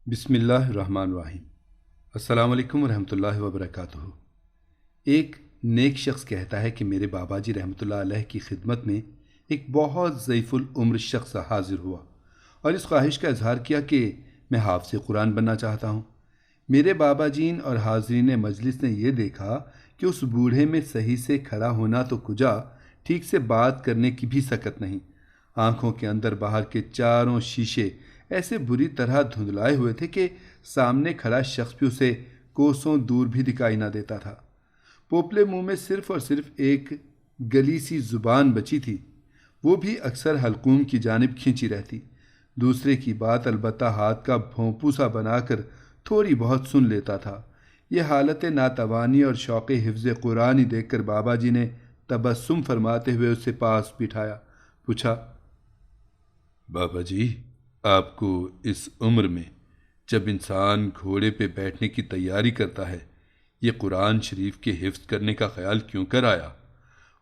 بسم اللہ الرحمن الرحیم۔ السلام علیکم ورحمۃ اللہ وبرکاتہ۔ ایک نیک شخص کہتا ہے کہ میرے بابا جی رحمۃ اللہ علیہ کی خدمت میں ایک بہت ضعیف العمر شخص حاضر ہوا اور اس خواہش کا اظہار کیا کہ میں حافظ قرآن بننا چاہتا ہوں۔ میرے بابا جین اور حاضرین مجلس نے یہ دیکھا کہ اس بوڑھے میں صحیح سے کھڑا ہونا تو کجا، ٹھیک سے بات کرنے کی بھی سکت نہیں۔ آنکھوں کے اندر باہر کے چاروں شیشے ایسے بری طرح دھندلائے ہوئے تھے کہ سامنے کھڑا شخص بھی اسے کوسوں دور بھی دکھائی نہ دیتا تھا۔ پوپلے منہ میں صرف اور صرف ایک گلی سی زبان بچی تھی، وہ بھی اکثر حلقوم کی جانب کھینچی رہتی۔ دوسرے کی بات البتہ ہاتھ کا بھونپو سا بنا کر تھوڑی بہت سن لیتا تھا۔ یہ حالت ناتوانی اور شوق حفظ قرآن دیکھ کر بابا جی نے تبسم فرماتے ہوئے اسے پاس بٹھایا، پوچھا، بابا جی، آپ کو اس عمر میں جب انسان گھوڑے پہ بیٹھنے کی تیاری کرتا ہے، یہ قرآن شریف کے حفظ کرنے کا خیال کیوں کر آیا؟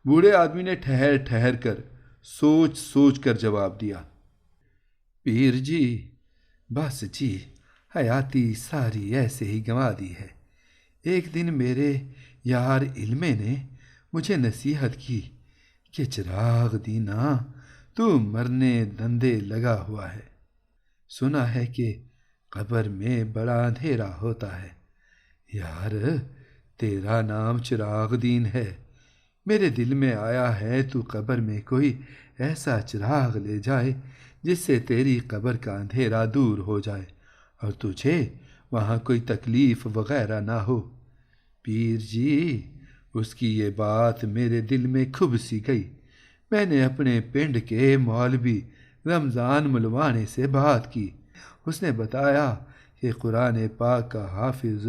بوڑھے آدمی نے ٹھہر ٹھہر کر سوچ سوچ کر جواب دیا، پیر جی، بس جی، حیاتی ساری ایسے ہی گنوا دی ہے۔ ایک دن میرے یار علمے نے مجھے نصیحت کی کہ چراغ دینا، تو مرنے دندے لگا ہوا ہے، سنا ہے کہ قبر میں بڑا اندھیرا ہوتا ہے۔ یار، تیرا نام چراغ دین ہے، میرے دل میں آیا ہے تو قبر میں کوئی ایسا چراغ لے جائے جس سے تیری قبر کا اندھیرا دور ہو جائے اور تجھے وہاں کوئی تکلیف وغیرہ نہ ہو۔ پیر جی، اس کی یہ بات میرے دل میں کھب سی گئی۔ میں نے اپنے پنڈ کے مولوی رمضان ملوانے سے بات کی۔ اس نے بتایا کہ قرآن پاک کا حافظ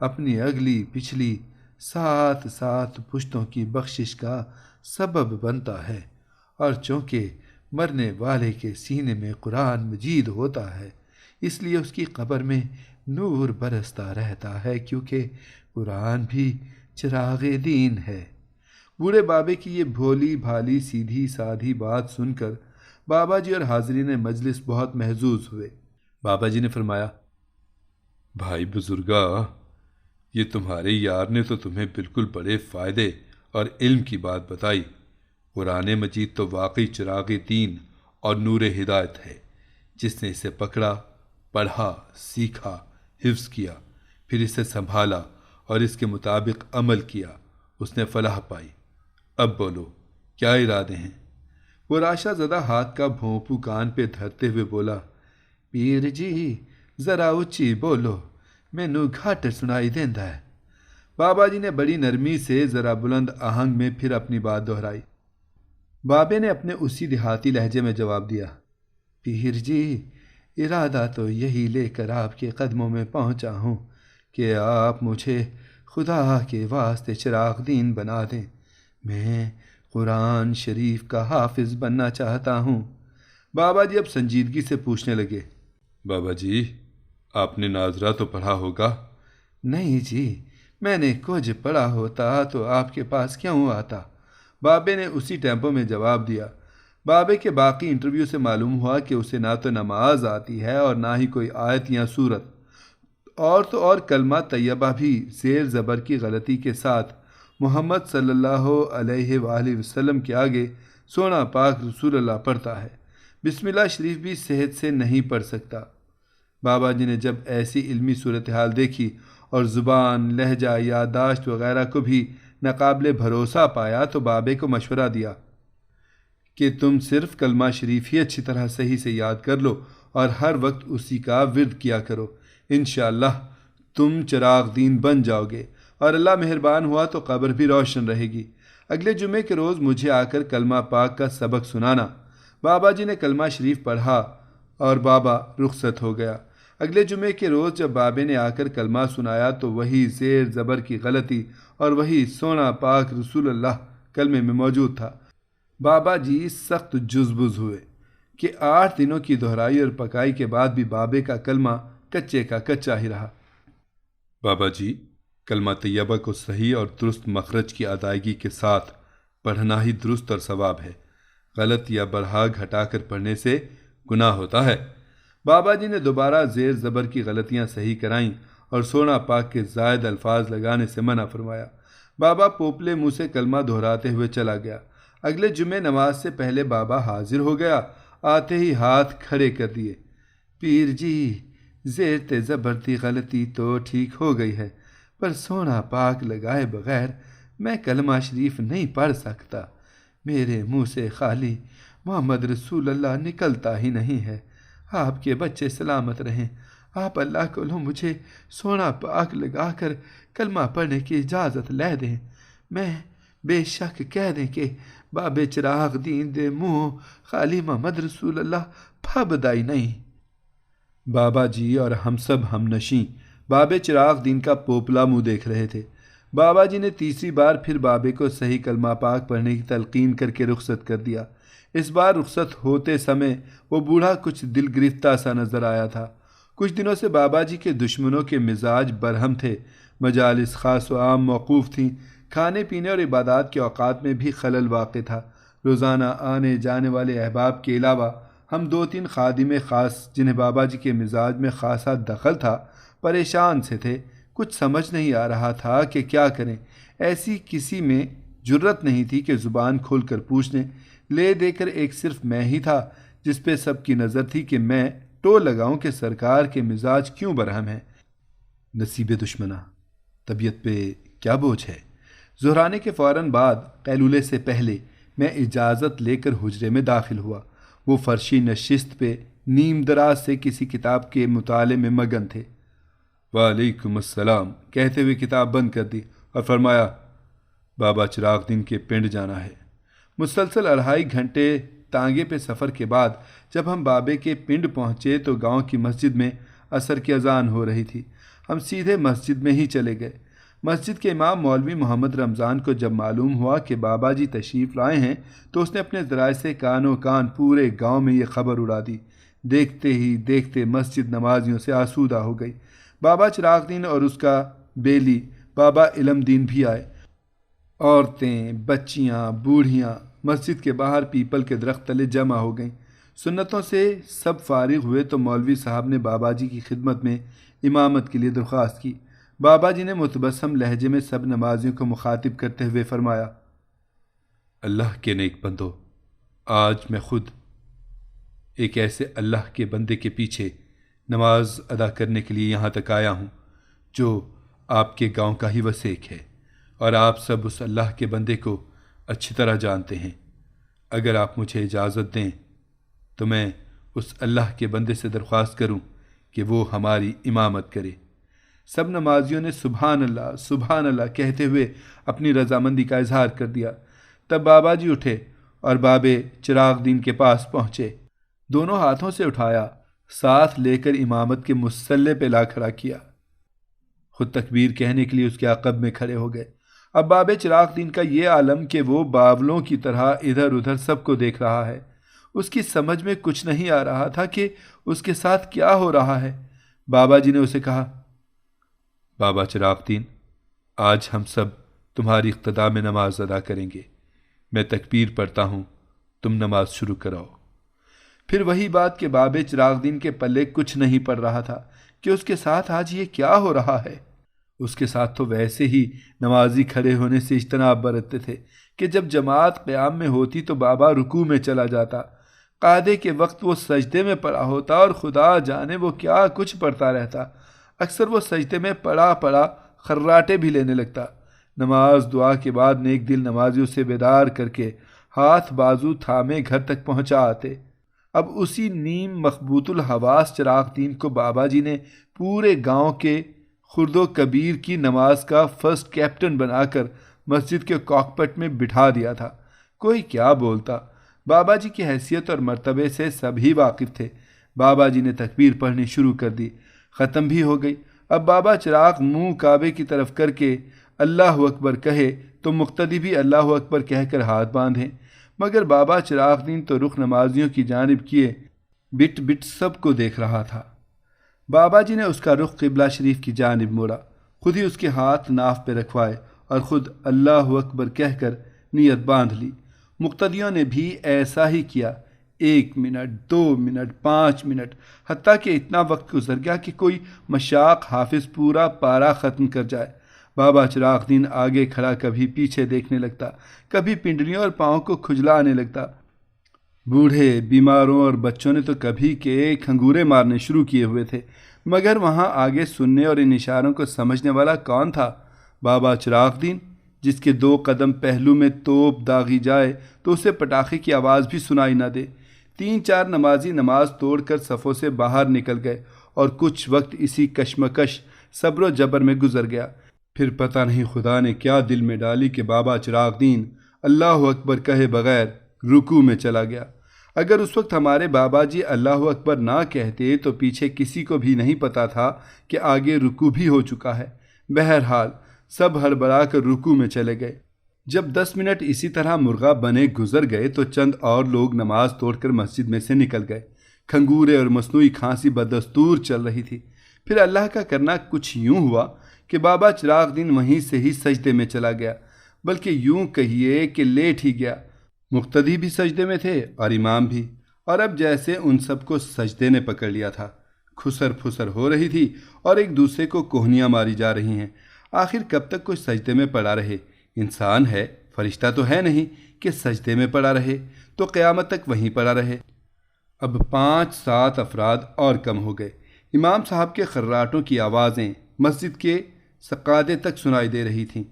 اپنی اگلی پچھلی 7 پشتوں کی بخشش کا سبب بنتا ہے، اور چونکہ مرنے والے کے سینے میں قرآن مجید ہوتا ہے، اس لیے اس کی قبر میں نور برستا رہتا ہے، کیونکہ قرآن بھی چراغ دین ہے۔ بوڑھے بابے کی یہ بھولی بھالی سیدھی سادھی بات سن کر بابا جی اور حاضرین مجلس بہت محظوظ ہوئے۔ بابا جی نے فرمایا، بھائی بزرگا، یہ تمہارے یار نے تو تمہیں بالکل بڑے فائدے اور علم کی بات بتائی۔ قرآن مجید تو واقعی چراغ دین اور نور ہدایت ہے۔ جس نے اسے پکڑا، پڑھا، سیکھا، حفظ کیا، پھر اسے سنبھالا اور اس کے مطابق عمل کیا، اس نے فلاح پائی۔ اب بولو، کیا ارادے ہیں؟ وہ راشا زدہ ہاتھ کا بھونپو کان پہ دھرتے ہوئے بولا، پیر جی، ذرا اچھی بولو، مینوں گھٹ سنائی دیندا ہے۔ بابا جی نے بڑی نرمی سے ذرا بلند آہنگ میں پھر اپنی بات دہرائی۔ بابے نے اپنے اسی دیہاتی لہجے میں جواب دیا، پیر جی، ارادہ تو یہی لے کر آپ کے قدموں میں پہنچا ہوں کہ آپ مجھے خدا کے واسطے چراغ دین بنا دیں۔ میں قرآن شریف کا حافظ بننا چاہتا ہوں۔ بابا جی اب سنجیدگی سے پوچھنے لگے، بابا جی، آپ نے ناظرہ تو پڑھا ہوگا؟ نہیں جی، میں نے کچھ پڑھا ہوتا تو آپ کے پاس کیوں آتا؟ بابے نے اسی ٹیمپو میں جواب دیا۔ بابے کے باقی انٹرویو سے معلوم ہوا کہ اسے نہ تو نماز آتی ہے اور نہ ہی کوئی آیت یا سورت، اور تو اور کلمہ طیبہ بھی زیر زبر کی غلطی کے ساتھ محمد صلی اللہ علیہ وآلہ وسلم کے آگے سونا پاک رسول اللہ پڑھتا ہے، بسم اللہ شریف بھی صحت سے نہیں پڑھ سکتا۔ بابا جی نے جب ایسی علمی صورتحال دیکھی اور زبان، لہجہ، یادداشت وغیرہ کو بھی ناقابل بھروسہ پایا تو بابے کو مشورہ دیا کہ تم صرف کلمہ شریف ہی اچھی طرح صحیح سے یاد کر لو اور ہر وقت اسی کا ورد کیا کرو، انشاءاللہ تم چراغ دین بن جاؤ گے، اور اللہ مہربان ہوا تو قبر بھی روشن رہے گی۔ اگلے جمعے کے روز مجھے آ کر کلمہ پاک کا سبق سنانا۔ بابا جی نے کلمہ شریف پڑھا اور بابا رخصت ہو گیا۔ اگلے جمعے کے روز جب بابے نے آ کر کلمہ سنایا تو وہی زیر زبر کی غلطی اور وہی سونا پاک رسول اللہ کلمے میں موجود تھا۔ بابا جی سخت جزبز ہوئے کہ 8 دنوں کی دہرائی اور پکائی کے بعد بھی بابے کا کلمہ کچے کا کچا ہی رہا۔ بابا جی، کلمہ طیبہ کو صحیح اور درست مخرج کی ادائیگی کے ساتھ پڑھنا ہی درست اور ثواب ہے۔ غلط یا بڑھا گھٹا کر پڑھنے سے گناہ ہوتا ہے۔ بابا جی نے دوبارہ زیر زبر کی غلطیاں صحیح کرائیں اور سونا پاک کے زائد الفاظ لگانے سے منع فرمایا۔ بابا پوپلے منہ سے کلمہ دہراتے ہوئے چلا گیا۔ اگلے جمعے نماز سے پہلے بابا حاضر ہو گیا، آتے ہی ہاتھ کھڑے کر دیے۔ پیر جی، زیر تے زبر دی غلطی تو ٹھیک ہو گئی ہے، پر سونا پاک لگائے بغیر میں کلمہ شریف نہیں پڑھ سکتا۔ میرے منہ سے خالی محمد رسول اللہ نکلتا ہی نہیں ہے۔ آپ کے بچے سلامت رہیں، آپ اللہ کو مجھے سونا پاک لگا کر کلمہ پڑھنے کی اجازت لے دیں۔ میں بے شک کہہ دیں کہ بابے چراغ دین دے منہ خالی محمد رسول اللہ پھبدائی نہیں۔ بابا جی اور ہم سب ہم نشیں بابے چراغ دین کا پوپلا منہ دیکھ رہے تھے۔ بابا جی نے تیسری بار پھر بابے کو صحیح کلمہ پاک پڑھنے کی تلقین کر کے رخصت کر دیا۔ اس بار رخصت ہوتے سمے وہ بوڑھا کچھ دل گرفتہ سا نظر آیا تھا۔ کچھ دنوں سے بابا جی کے دشمنوں کے مزاج برہم تھے، مجالس خاص و عام موقوف تھیں، کھانے پینے اور عبادات کے اوقات میں بھی خلل واقع تھا۔ روزانہ آنے جانے والے احباب کے علاوہ ہم 2-3 خادم خاص جنہیں بابا جی کے مزاج میں خاصا دخل تھا پریشان سے تھے۔ کچھ سمجھ نہیں آ رہا تھا کہ کیا کریں۔ ایسی کسی میں جرت نہیں تھی کہ زبان کھول کر پوچھ لیں۔ لے دے کر ایک صرف میں ہی تھا جس پہ سب کی نظر تھی کہ میں ٹو لگاؤں کہ سرکار کے مزاج کیوں برہم ہیں۔ نصیب دشمنا، طبیعت پہ کیا بوجھ ہے۔ ظہرانے کے فوراً بعد قیلولے سے پہلے میں اجازت لے کر حجرے میں داخل ہوا۔ وہ فرشی نشست پہ نیم دراز سے کسی کتاب کے مطالعے میں مگن تھے۔ وعلیکم السلام کہتے ہوئے کتاب بند کر دی اور فرمایا، بابا چراغ دین کے پنڈ جانا ہے۔ مسلسل 2.5 گھنٹے تانگے پہ سفر کے بعد جب ہم بابے کے پنڈ پہنچے تو گاؤں کی مسجد میں عصر کی اذان ہو رہی تھی۔ ہم سیدھے مسجد میں ہی چلے گئے۔ مسجد کے امام مولوی محمد رمضان کو جب معلوم ہوا کہ بابا جی تشریف لائے ہیں تو اس نے اپنے ذرائع سے کانوں کان پورے گاؤں میں یہ خبر اڑا دی۔ دیکھتے ہی دیکھتے مسجد نمازیوں سے آسودہ ہو گئی۔ بابا چراغ دین اور اس کا بیلی بابا علم دین بھی آئے۔ عورتیں، بچیاں، بوڑھیاں مسجد کے باہر پیپل کے درخت تلے جمع ہو گئیں۔ سنتوں سے سب فارغ ہوئے تو مولوی صاحب نے بابا جی کی خدمت میں امامت کے لیے درخواست کی۔ بابا جی نے متبسم لہجے میں سب نمازیوں کو مخاطب کرتے ہوئے فرمایا، اللہ کے نیک بندو، آج میں خود ایک ایسے اللہ کے بندے کے پیچھے نماز ادا کرنے کے لیے یہاں تک آیا ہوں جو آپ کے گاؤں کا ہی وسیق ہے، اور آپ سب اس اللہ کے بندے کو اچھی طرح جانتے ہیں۔ اگر آپ مجھے اجازت دیں تو میں اس اللہ کے بندے سے درخواست کروں کہ وہ ہماری امامت کرے۔ سب نمازیوں نے سبحان اللہ کہتے ہوئے اپنی رضامندی کا اظہار کر دیا۔ تب بابا جی اٹھے اور بابے چراغ دین کے پاس پہنچے، دونوں ہاتھوں سے اٹھایا، ساتھ لے کر امامت کے مصلے پہ لا کھڑا کیا۔ خود تکبیر کہنے کے لیے اس کے عقب میں کھڑے ہو گئے۔ اب بابے چراغ دین کا یہ عالم کہ وہ باولوں کی طرح ادھر ادھر سب کو دیکھ رہا ہے۔ اس کی سمجھ میں کچھ نہیں آ رہا تھا کہ اس کے ساتھ کیا ہو رہا ہے۔ بابا جی نے اسے کہا، بابا چراغ دین، آج ہم سب تمہاری اقتداء میں نماز ادا کریں گے۔ میں تکبیر پڑھتا ہوں، تم نماز شروع کراؤ۔ پھر وہی بات کہ بابے چراغ دین کے پلے کچھ نہیں پڑ رہا تھا کہ اس کے ساتھ آج یہ کیا ہو رہا ہے۔ اس کے ساتھ تو ویسے ہی نمازی کھڑے ہونے سے اجتناب برتتے تھے کہ جب جماعت قیام میں ہوتی تو بابا رکوع میں چلا جاتا، قعدے کے وقت وہ سجدے میں پڑا ہوتا اور خدا جانے وہ کیا کچھ پڑھتا رہتا۔ اکثر وہ سجدے میں پڑا خراٹے بھی لینے لگتا۔ نماز دعا کے بعد نیک دل نمازیوں سے بیدار کر کے ہاتھ بازو تھامے گھر تک پہنچا آتے۔ اب اسی نیم مخبوط الحواس چراغ دین کو بابا جی نے پورے گاؤں کے خرد و کبیر کی نماز کا فرسٹ کیپٹن بنا کر مسجد کے کاکپٹ میں بٹھا دیا تھا۔ کوئی کیا بولتا، بابا جی کی حیثیت اور مرتبے سے سبھی واقف تھے۔ بابا جی نے تکبیر پڑھنی شروع کر دی، ختم بھی ہو گئی۔ اب بابا چراغ منہ کعبے کی طرف کر کے اللہ اکبر کہے تو مقتدی بھی اللہ اکبر کہہ کر ہاتھ باندھیں، مگر بابا چراغ دین تو رخ نمازیوں کی جانب کیے بٹ سب کو دیکھ رہا تھا۔ بابا جی نے اس کا رخ قبلہ شریف کی جانب موڑا، خود ہی اس کے ہاتھ ناف پہ رکھوائے اور خود اللہ اکبر کہہ کر نیت باندھ لی۔ مقتدیوں نے بھی ایسا ہی کیا۔ 1 منٹ، 2 منٹ، 5 منٹ، حتیٰ کہ اتنا وقت گزر گیا کہ کوئی مشاق حافظ پورا پارا ختم کر جائے۔ بابا چراغ دین آگے کھڑا کبھی پیچھے دیکھنے لگتا، کبھی پنڈلیوں اور پاؤں کو کھجلا آنے لگتا۔ بوڑھے، بیماروں اور بچوں نے تو کبھی کے کھنگورے مارنے شروع کیے ہوئے تھے، مگر وہاں آگے سننے اور ان اشاروں کو سمجھنے والا کون تھا؟ بابا چراغ دین، جس کے 2 قدم پہلو میں توپ داغی جائے تو اسے پٹاخے کی آواز بھی سنائی نہ دے۔ 3-4 نمازی نماز توڑ کر صفوں سے باہر نکل گئے اور کچھ وقت اسی کشمکش، صبر و جبر میں گزر گیا۔ پھر پتہ نہیں خدا نے کیا دل میں ڈالی کہ بابا چراغ دین اللہ اکبر کہے بغیر رکوع میں چلا گیا۔ اگر اس وقت ہمارے بابا جی اللہ اکبر نہ کہتے تو پیچھے کسی کو بھی نہیں پتا تھا کہ آگے رکوع بھی ہو چکا ہے۔ بہرحال سب ہڑبڑا کر رکوع میں چلے گئے۔ جب 10 منٹ اسی طرح مرغا بنے گزر گئے تو چند اور لوگ نماز توڑ کر مسجد میں سے نکل گئے۔ کھنگورے اور مصنوعی کھانسی بدستور چل رہی تھی۔ پھر اللہ کا کرنا کچھ یوں ہوا کہ بابا چراغ دین وہیں سے ہی سجدے میں چلا گیا، بلکہ یوں کہیے کہ لیٹ ہی گیا۔ مقتدی بھی سجدے میں تھے اور امام بھی، اور اب جیسے ان سب کو سجدے نے پکڑ لیا تھا۔ کھسر پھسر ہو رہی تھی اور ایک دوسرے کو کوہنیاں ماری جا رہی ہیں۔ آخر کب تک کوئی سجدے میں پڑا رہے؟ انسان ہے، فرشتہ تو ہے نہیں کہ سجدے میں پڑا رہے، تو قیامت تک وہیں پڑا رہے۔ اب 5-7 افراد اور کم ہو گئے۔ امام صاحب کے خراٹوں کی آوازیں مسجد کے سقادے تک سنائی دے رہی تھیں۔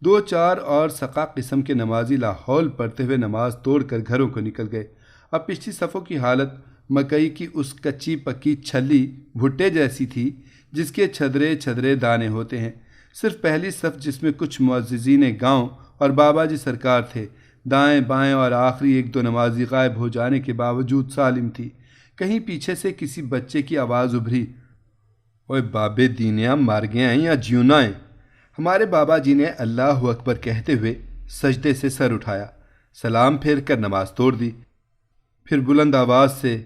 2-4 اور سقا قسم کے نمازی لاحول پڑھتے ہوئے نماز توڑ کر گھروں کو نکل گئے۔ اب پچھلی صفوں کی حالت مکئی کی اس کچی پکی چھلی بھٹے جیسی تھی جس کے چھدرے چھدرے دانے ہوتے ہیں۔ صرف پہلی صف، جس میں کچھ معززین گاؤں اور بابا جی سرکار تھے، دائیں بائیں اور آخری 1-2 نمازی غائب ہو جانے کے باوجود سالم تھی۔ کہیں پیچھے سے کسی بچے کی آواز ابھری، اوے بابے دینیاں مار گئے ہیں یا جیونا ہیں؟ ہمارے بابا جی نے اللہ اکبر کہتے ہوئے سجدے سے سر اٹھایا، سلام پھیر کر نماز توڑ دی، پھر بلند آواز سے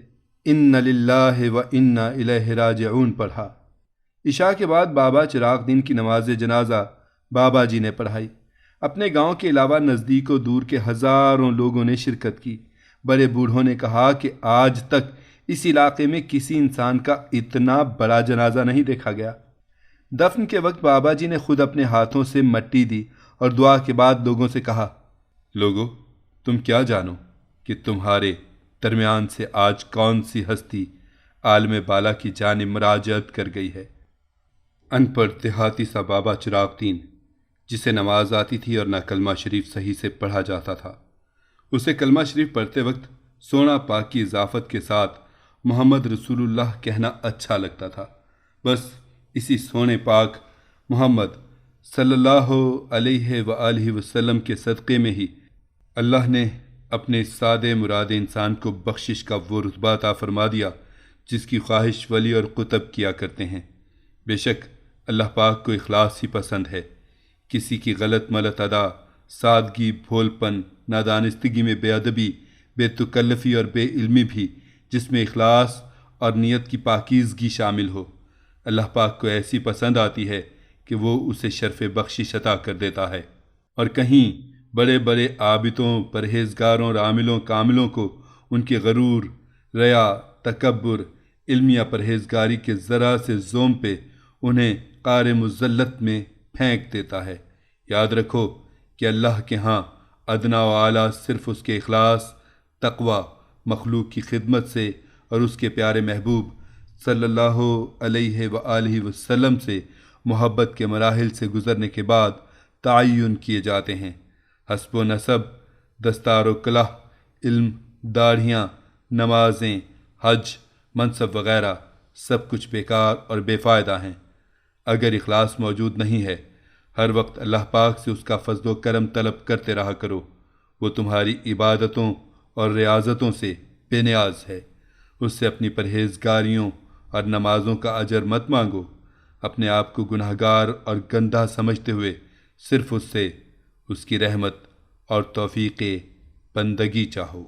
ان للہ و انا الیہ راجعون پڑھا۔ عشاء کے بعد بابا چراغ دین کی نماز جنازہ بابا جی نے پڑھائی۔ اپنے گاؤں کے علاوہ نزدیک و دور کے ہزاروں لوگوں نے شرکت کی۔ بڑے بوڑھوں نے کہا کہ آج تک اس علاقے میں کسی انسان کا اتنا بڑا جنازہ نہیں دیکھا گیا۔ دفن کے وقت بابا جی نے خود اپنے ہاتھوں سے مٹی دی اور دعا کے بعد لوگوں سے کہا، لوگو تم کیا جانو کہ تمہارے درمیان سے آج کون سی ہستی عالم بالا کی جانب مراجعت کر گئی ہے؟ ان پڑھ دیہاتی سا بابا چراغ دین، جسے نماز آتی تھی اور نہ کلمہ شریف صحیح سے پڑھا جاتا تھا، اسے کلمہ شریف پڑھتے وقت سونا پاک کی اضافت کے ساتھ محمد رسول اللہ کہنا اچھا لگتا تھا۔ بس اسی سونے پاک محمد صلی اللہ علیہ وآلہ وسلم کے صدقے میں ہی اللہ نے اپنے سادے مراد انسان کو بخشش کا وہ رتبہ عطا فرما دیا جس کی خواہش ولی اور قطب کیا کرتے ہیں۔ بے شک اللہ پاک کو اخلاص ہی پسند ہے۔ کسی کی غلط ملت ادا، سادگی، بھول پن، نادانستگی میں بے ادبی، بے تکلفی اور بے علمی بھی جس میں اخلاص اور نیت کی پاکیزگی شامل ہو، اللہ پاک کو ایسی پسند آتی ہے کہ وہ اسے شرف بخشش عطا کر دیتا ہے۔ اور کہیں بڑے بڑے عابدوں، پرہیزگاروں اور عاملوں کاملوں کو ان کے غرور، ریا، تکبر، علم یا پرہیزگاری کے ذرا سے زوم پہ انہیں قعر مذلت میں پھینک دیتا ہے۔ یاد رکھو کہ اللہ کے ہاں ادنا و اعلیٰ صرف اس کے اخلاص، تقوی، مخلوق کی خدمت سے اور اس کے پیارے محبوب صلی اللہ علیہ وآلہ وسلم سے محبت کے مراحل سے گزرنے کے بعد تعین کیے جاتے ہیں۔ حسب و نسب، دستار و کلہ، علم، داڑھیاں، نمازیں، حج، منصب وغیرہ سب کچھ بیکار اور بے فائدہ ہیں اگر اخلاص موجود نہیں ہے۔ ہر وقت اللہ پاک سے اس کا فضل و کرم طلب کرتے رہا کرو، وہ تمہاری عبادتوں اور ریاضتوں سے بے نیاز ہے۔ اس سے اپنی پرہیزگاریوں اور نمازوں کا اجر مت مانگو، اپنے آپ کو گناہ گار اور گندہ سمجھتے ہوئے صرف اس سے اس کی رحمت اور توفیق بندگی چاہو۔